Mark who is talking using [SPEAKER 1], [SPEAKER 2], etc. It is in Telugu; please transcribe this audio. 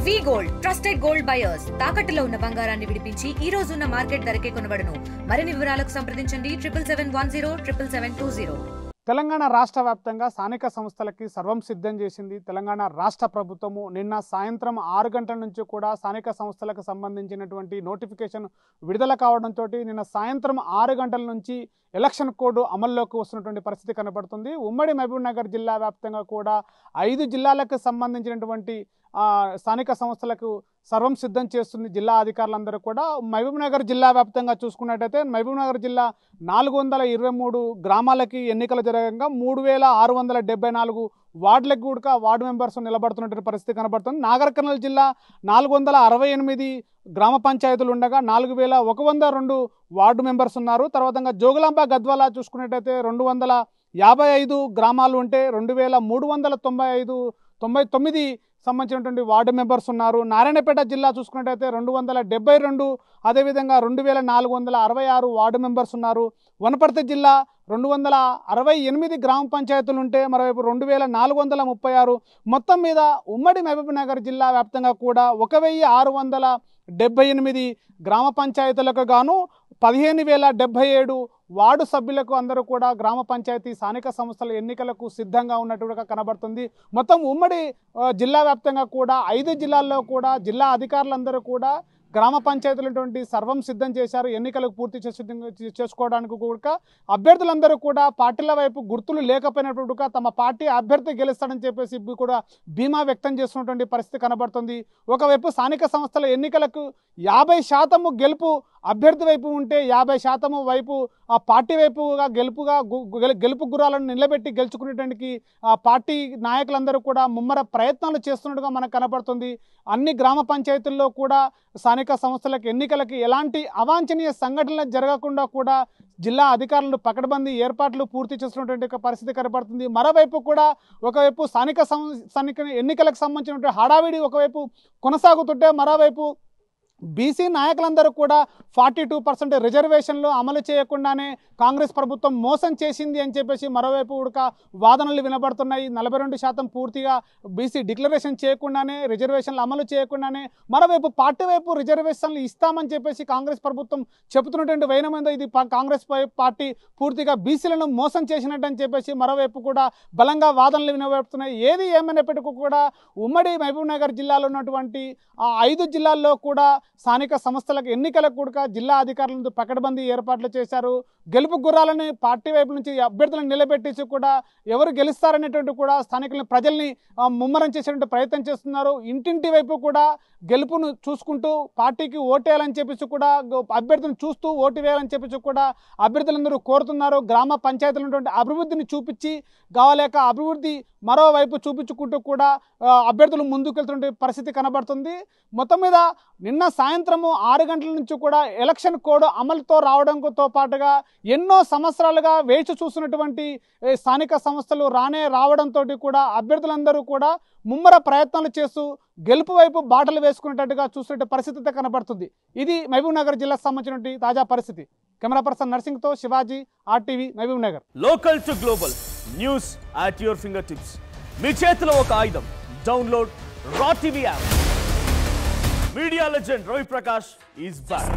[SPEAKER 1] వి గోల్డ్ ట్రస్టెడ్ గోల్డ్ బయర్స్ తాకట్టులో ఉన్న బంగారాన్ని విడిపించి ఈ రోజు ఉన్న మార్కెట్ ధరకే కొనబడును. మరిన్ని వివరాలకు సంప్రదించండి 77107720.
[SPEAKER 2] తెలంగాణ రాష్ట్ర వ్యాప్తంగా స్థానిక సంస్థలకి సర్వం సిద్ధం చేసింది తెలంగాణ రాష్ట్ర ప్రభుత్వము. నిన్న సాయంత్రం 6 గంటల నుంచి కూడా స్థానిక సంస్థలకు సంబంధించినటువంటి నోటిఫికేషన్ విడుదల కావడంతో నిన్న సాయంత్రం 6 గంటల నుంచి ఎలక్షన్ కోడ్ అమల్లోకి వస్తున్నటువంటి పరిస్థితి కనబడుతుంది. ఉమ్మడి మహబూబ్నగర్ జిల్లా వ్యాప్తంగా కూడా 5 జిల్లాలకు సంబంధించినటువంటి స్థానిక సంస్థలకు సర్వం సిద్ధం చేస్తుంది జిల్లా అధికారులందరూ కూడా. మహబూబ్నగర్ జిల్లా వ్యాప్తంగా చూసుకున్నట్టయితే మహబూబ్నగర్ జిల్లా 423 గ్రామాలకి ఎన్నికలు జరగగా 3674 వార్డులకు కూడా వార్డు మెంబర్స్ నిలబడుతున్నటువంటి పరిస్థితి కనబడుతుంది. నాగర్ కర్నూల్ జిల్లా 468 గ్రామ పంచాయతీలు ఉండగా 4102 వార్డు మెంబర్స్ ఉన్నారు. తర్వాత జోగులాంబ గద్వాల చూసుకున్నట్టయితే 255 గ్రామాలు ఉంటే 2399 సంబంధించినటువంటి వార్డు మెంబర్స్ ఉన్నారు. నారాయణపేట జిల్లా చూసుకున్నట్టయితే 272, అదేవిధంగా 2466 వార్డు మెంబర్స్ ఉన్నారు. వనపర్తి జిల్లా 268 గ్రామ పంచాయతీలు ఉంటే మరోవైపు 2436. మొత్తం మీద ఉమ్మడి మహబూబ్నగర్ జిల్లా వ్యాప్తంగా కూడా 1678 గ్రామ పంచాయతీలకు గాను 15077 వార్డు సభ్యులకు అందరూ కూడా గ్రామ పంచాయతీ స్థానిక సంస్థల ఎన్నికలకు సిద్ధంగా ఉన్నట్టుగా కనబడుతుంది. మొత్తం ఉమ్మడి జిల్లా వ్యాప్తంగా కూడా 5 జిల్లాల్లో కూడా జిల్లా అధికారులందరూ కూడా గ్రామ పంచాయతీలటువంటి సర్వం సిద్ధం చేశారు. ఎన్నికలకు పూర్తి చేసుకోవడానికి కూడా అభ్యర్థులందరూ కూడా పార్టీల వైపు గుర్తులు లేకపోయినట్టుగా తమ పార్టీ అభ్యర్థి గెలుస్తాడని చెప్పేసి కూడా ధీమా వ్యక్తం చేస్తున్నటువంటి పరిస్థితి కనబడుతుంది. ఒకవైపు స్థానిక సంస్థల ఎన్నికలకు 50% గెలుపు అభ్యర్థి వైపు ఉంటే 50% వైపు ఆ పార్టీ వైపుగా గెలుపు గుర్రాలను నిలబెట్టి గెలుచుకునేటానికి ఆ పార్టీ నాయకులందరూ కూడా ముమ్మర ప్రయత్నాలు చేస్తున్నట్టుగా మనకు కనబడుతుంది. అన్ని గ్రామ పంచాయతీల్లో కూడా స్థానిక సంస్థలకు ఎన్నికలకి ఎలాంటి అవాంఛనీయ సంఘటనలు జరగకుండా కూడా జిల్లా అధికారులు పకడ్బందీ ఏర్పాట్లు పూర్తి చేస్తున్నటువంటి పరిస్థితి కనబడుతుంది. మరోవైపు కూడా ఒకవైపు స్థానిక ఎన్నికలకు సంబంధించినటువంటి హడావిడి ఒకవైపు కొనసాగుతుంటే మరోవైపు బీసీ నాయకులందరూ కూడా 42% రిజర్వేషన్లు అమలు చేయకుండానే కాంగ్రెస్ ప్రభుత్వం మోసం చేసింది అని చెప్పేసి మరోవైపు ఉడక వాదనలు వినబడుతున్నాయి. 42% పూర్తిగా బీసీ డిక్లరేషన్ చేయకుండానే రిజర్వేషన్లు అమలు చేయకుండానే మరోవైపు పార్టీ వైపు రిజర్వేషన్లు ఇస్తామని చెప్పేసి కాంగ్రెస్ ప్రభుత్వం చెబుతున్నటువంటి వైనం మీద ఇది కాంగ్రెస్ పార్టీ పూర్తిగా బీసీలను మోసం చేసినట్టు అని చెప్పేసి మరోవైపు కూడా బలంగా వాదనలు వినబడుతున్నాయి. ఏది ఏమైనప్పటికీ కూడా ఉమ్మడి మహబూబ్నగర్ జిల్లాలో ఉన్నటువంటి 5 జిల్లాల్లో కూడా స్థానిక సంస్థలకు ఎన్నికలకు కూడా జిల్లా అధికారులందు పకడ్బందీ ఏర్పాట్లు చేశారు. గెలుపు గుర్రాలని పార్టీ వైపు నుంచి అభ్యర్థులను నిలబెట్టేసి కూడా ఎవరు గెలుస్తారనేటువంటి కూడా స్థానికులను ప్రజల్ని ముమ్మరం చేసేటువంటి ప్రయత్నం చేస్తున్నారు. ఇంటింటి వైపు కూడా గెలుపును చూసుకుంటూ పార్టీకి ఓటేయాలని చెప్పేసి కూడా అభ్యర్థులను చూస్తూ ఓటు వేయాలని చెప్పేసి కూడా అభ్యర్థులందరూ కోరుతున్నారు. గ్రామ పంచాయతీలు ఉన్నటువంటి అభివృద్ధిని చూపించి కావలేక అభివృద్ధి మరోవైపు చూపించుకుంటూ కూడా అభ్యర్థులు ముందుకెళ్తున్న పరిస్థితి కనబడుతుంది. మొత్తం మీద నిన్న సాయంత్రము 6 గంటల నుంచి కూడా ఎలక్షన్ కోడ్ అమలుతో రావడంతో పాటుగా ఎన్నో సంవత్సరాలుగా వేచి చూస్తున్నటువంటి స్థానిక సంస్థలు రావడంతో కూడా అభ్యర్థులందరూ కూడా ముమ్మర ప్రయత్నాలు చేస్తూ గెలుపు వైపు బాటలు వేసుకునేటట్టుగా చూస్తున్న పరిస్థితి కనబడుతుంది. ఇది మహబూబ్నగర్ జిల్లాకు సంబంధించిన తాజా పరిస్థితి. కెమెరా పర్సన్ నర్సింగ్తో Shivaji, RTV, Mahabubnagar.
[SPEAKER 3] Local to global news at your finger tips. మీ చేతిలో ఒక ఆయుధం. Download Raw TV app. Media legend Ravi Prakash is back.